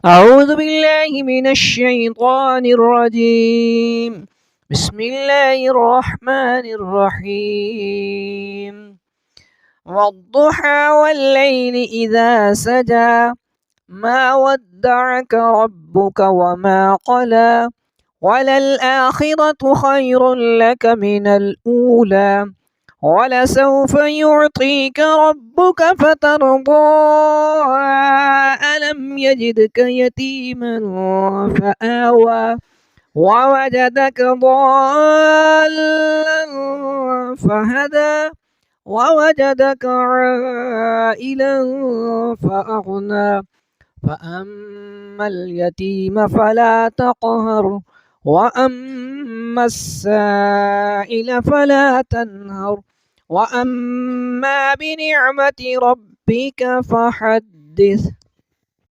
أعوذ بالله من الشيطان الرجيم. بسم الله الرحمن الرحيم. والضحى والليل إذا سجى ما ودعك ربك وما قلى وللآخرة خير لك من الأولى ولسوف يعطيك ربك فترضى ألم يجدك يتيما فآوى ووجدك ضالا فهدى ووجدك عائلا فأغنى فأما اليتيم فلا تقهر وأما السائل فلا تنهر وأما بنعمة ربك فحدث.